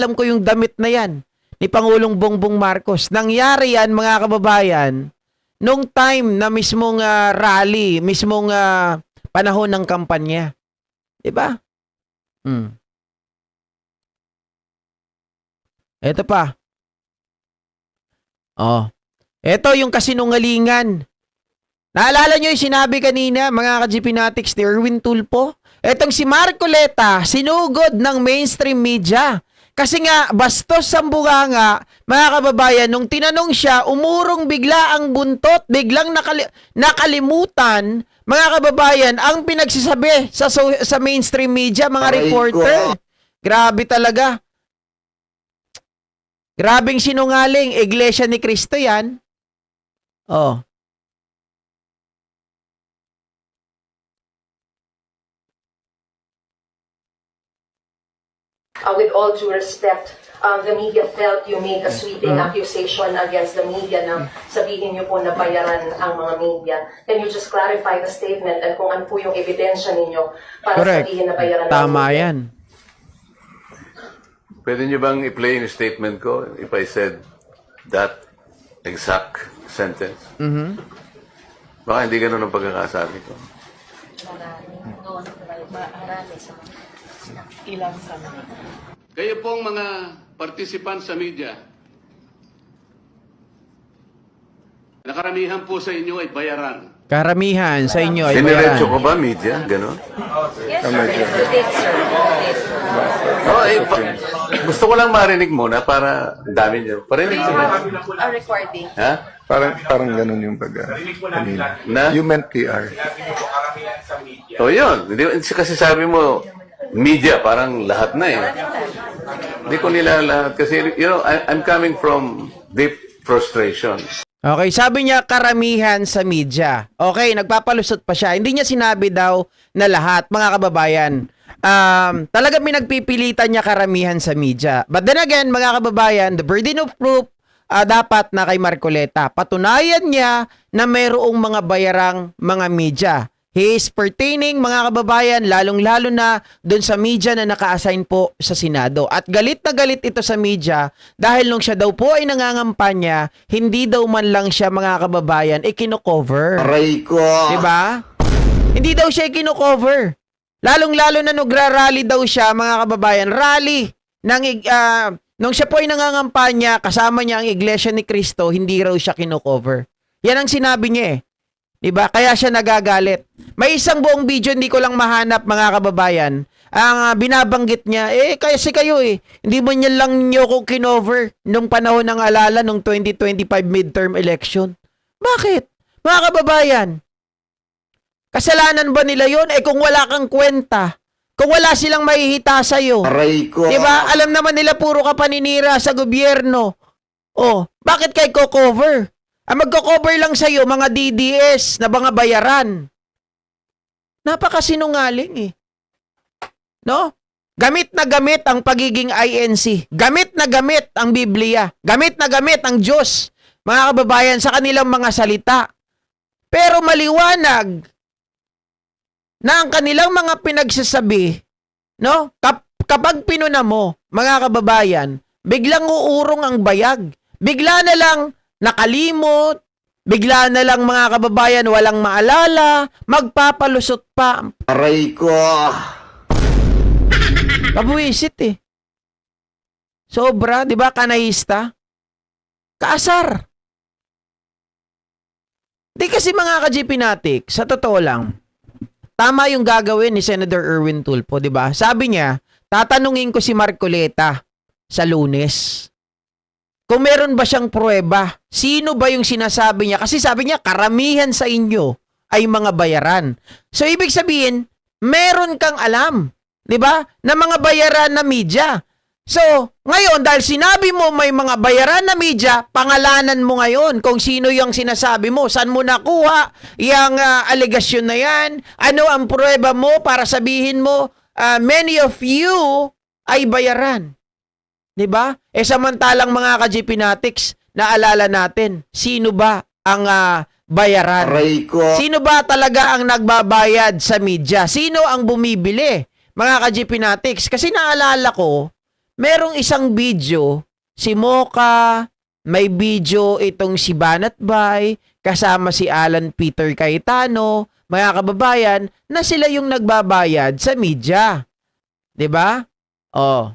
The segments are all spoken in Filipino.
alam ko yung damit na yan ni Pangulong Bongbong Marcos. Nangyari yan, mga kababayan, nung time na mismong rally, mismong panahon ng kampanya. Diba? Ito pa. Oh. Ito yung kasinungalingan. Naalala nyo yung sinabi kanina, mga ka-GPnatics, ni Erwin Tulfo? Etong si Marcoleta, sinugod ng mainstream media. Kasi nga, bastos ang bunganga, mga kababayan, nung tinanong siya, umurong bigla ang buntot, biglang nakalimutan, mga kababayan, ang pinagsasabi sa mainstream media, mga reporter. Grabe talaga. Grabing sinungaling, Iglesia ni Cristo yan. Oh. With all due respect, the media felt you made a sweeping accusation against the media na sabihin niyo po na bayaran ang mga media. Can you just clarify the statement and kung ano po yung ebidensya ninyo para sabihin na bayaran ang Tama media? yan. Pwede niyo bang i-play yung statement ko if I said that exact sentence? Baka hindi ganun ang pagkakasabi ko. Kayo pong mga participant sa media, nakaramihan po sa inyo ay bayaran. Karamihan sa inyo ay Diniretso bayaran. ko ba, media? Ganon? Yes, sir. You did, sir. Gusto ko lang marinig muna para ang dami niyo. Parinig You siya. have a recording. Ha? Parang ganun yung Na? You meant PR. O yun. Kasi sabi mo, media, parang lahat na eh. Hindi ko nila lahat. Kasi, you know, I'm coming from deep frustration. Okay, sabi niya karamihan sa media. Okay, nagpapalusot pa siya. Hindi niya sinabi daw na lahat, mga kababayan. Talaga pinagpipilitan niya karamihan sa media. But then again, mga kababayan, the burden of proof dapat na kay Marcoleta. Patunayan niya na mayroong mga bayarang mga media. He is pertaining, mga kababayan, lalong-lalo na doon sa media na naka-assign po sa Senado. At galit na galit ito sa media dahil nung siya daw po ay nangangampanya, hindi daw man lang siya, mga kababayan, ikino-cover. Aray ko! Diba? Hindi daw siya ikino-cover. Lalong-lalo na nagra-rally daw siya, mga kababayan. Rally. Nung siya po ay nangangampanya, kasama niya ang Iglesia ni Cristo, hindi raw siya kino-cover. Yan ang sinabi niya eh. Diba? Kaya siya nagagalit. May isang buong video, hindi ko lang mahanap, mga kababayan. Ang binabanggit niya, kasi kayo hindi mo niya lang niyo ko kinover nung panahon ng alala nung 2025 midterm election. Bakit? Mga kababayan, kasalanan ba nila yon? Kung wala kang kwenta, kung wala silang mahihita sa'yo. Aray ko! Diba? Alam naman nila puro ka paninira sa gobyerno. Bakit kay ko-cover? Ang magko-cover lang sa'yo, mga DDS na mga bayaran. Napakasinungaling No? Gamit na gamit ang pagiging INC. Gamit na gamit ang Biblia. Gamit na gamit ang Diyos, mga kababayan, sa kanilang mga salita. Pero maliwanag na ang kanilang mga pinagsasabi, no? Kapag pinuna mo, mga kababayan, biglang uurong ang bayag. Bigla na lang nakalimot, bigla na lang, mga kababayan, walang maalala, magpapalusot pa. Aray ko! Kabuisit Sobra, di ba, kanahista? Kaasar. Di kasi, mga ka-GPnatic, sa totoo lang, tama yung gagawin ni Senator Erwin Tulfo, di ba? Sabi niya, tatanungin ko si Marcoleta sa Lunes. Kung meron ba siyang pruweba, sino ba yung sinasabi niya? Kasi sabi niya, karamihan sa inyo ay mga bayaran. So, ibig sabihin, meron kang alam, di ba, na mga bayaran na media. So, ngayon, dahil sinabi mo may mga bayaran na media, pangalanan mo ngayon kung sino yung sinasabi mo. Saan mo nakuha yung alegasyon na yan? Ano ang pruweba mo para sabihin mo, many of you ay bayaran? Diba? Samantalang, mga ka-GPnatics, naalala natin, sino ba ang bayaran? Aray ko! Sino ba talaga ang nagbabayad sa media? Sino ang bumibili, mga ka-GPnatics? Kasi naalala ko, merong isang video, si Mocha, may video itong si Banat Bay, kasama si Alan Peter Cayetano, mga kababayan, na sila yung nagbabayad sa media. 'Di ba? Oh.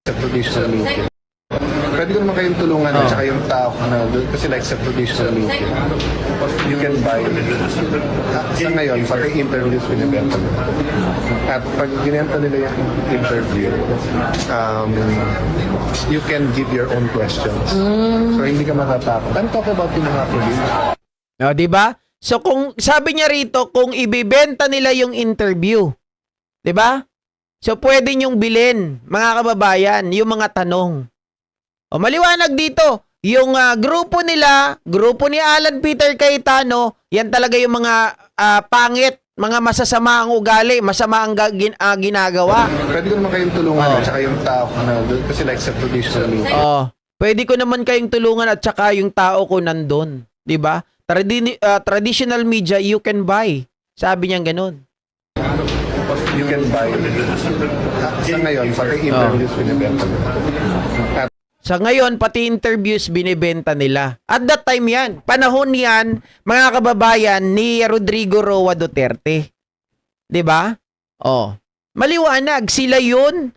Sa traditional media. Pwede ko naman kayong tulungan at saka yung tao na kasi like sa traditional media. You can buy. Sa ngayon, pag interviews binibenta mo. At pag ginenta nila yung interview, you can give your own questions. So hindi ka matatakot. I'm talking about yung mga police. No, 'di ba? So kung sabi niya rito kung ibibenta nila yung interview, 'di ba? So pwede niyong bilhin, mga kababayan, yung mga tanong. O maliwanag dito, yung grupo nila, grupo ni Alan Peter Cayetano, yan talaga yung mga pangit, mga masasama ang ugali, masama ang ginagawa. Pwede ko naman kayong tulungan at saka yung tao na kasi like sa traditional media. Oh, pwede ko naman kayong tulungan at saka yung tao ko nandun, 'di ba? Traditional media you can buy. Sabi niya ganun. You can buy. Sa ngayon, pag interviews binibenta mo. At Sa ngayon, pati interviews binibenta nila. At that time yan, panahon yan, mga kababayan, ni Rodrigo Roa Duterte. 'Di ba? Oh. Maliwanag, sila yun.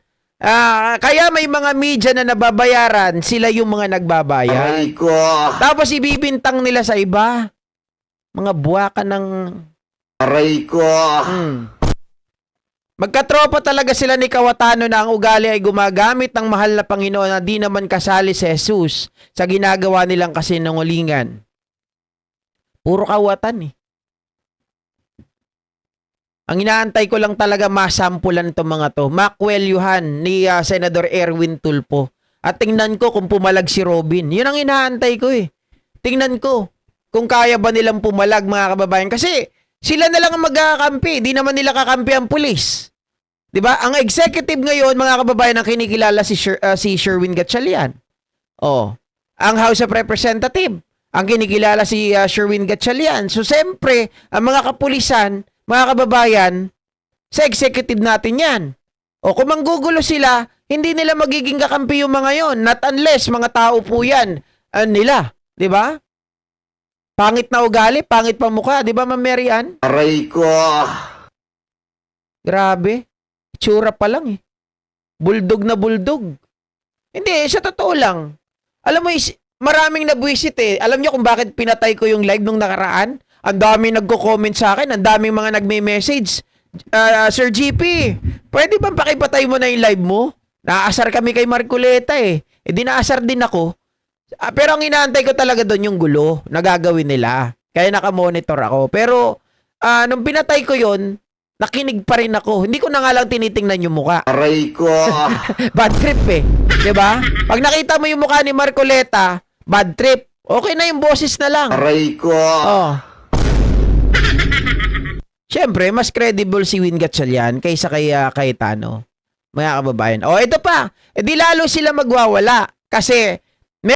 Kaya may mga media na nababayaran, sila yung mga nagbabayad. Tapos ibibintang nila sa iba. Mga buwaka ng... Aray ko! Magkatropa talaga sila ni Cayetano na ang ugali ay gumagamit ng mahal na Panginoon na di naman kasali si Jesus sa ginagawa nilang kasinungalingan. Puro kawatan eh. Ang inaantay ko lang talaga masampulan itong mga to. Makwelyuhan ni Senador Erwin Tulfo. At tingnan ko kung pumalag si Robin. Yun ang inaantay ko eh. Tingnan ko kung kaya ba nilang pumalag, mga kababayan. Kasi sila na lang ang magkakampi. Di naman nila kakampi ang pulis. 'Di ba? Ang executive ngayon, mga kababayan, ang kinikilala si Sherwin Gatchalian. Oh, ang House of Representative, ang kinikilala si Sherwin Gatchalian. So siyempre, ang mga kapulisan, mga kababayan, sa executive natin 'yan. O kung manggugulo sila, hindi nila magiging kakampi yung mga 'yon, not unless mga tao po 'yan nila, 'di ba? Pangit na ugali, pangit pa mukha, 'di ba, Ma'am Mary Ann? Aray ko! Grabe. Itsura pa lang eh. Buldog na buldog. Hindi, sa totoo lang. Alam mo, maraming nabwisit eh. Alam niyo kung bakit pinatay ko yung live nung nakaraan? Ang daming nagko-comment sa akin, ang daming mga nagme-message. Sir GP, pwede bang pakipatay mo na yung live mo? Naasar kami kay Marcoleta eh. Eh di naasar din ako. Pero ang inaantay ko talaga doon yung gulo na gagawin nila. Kaya nakamonitor ako. Pero nung pinatay ko yon, nakinig pa rin ako. Hindi ko na nga lang tinitingnan yung muka. Aray ko! Bad trip eh. 'Di ba? Pag nakita mo yung mukha ni Marcoleta, bad trip. Okay na yung boses na lang. Aray ko! Oh. Siyempre, mas credible si Win Gatchalian kaysa kay Cayetano. Mga kababayan. Oh, ito pa. Eh di lalo sila magwawala. Kasi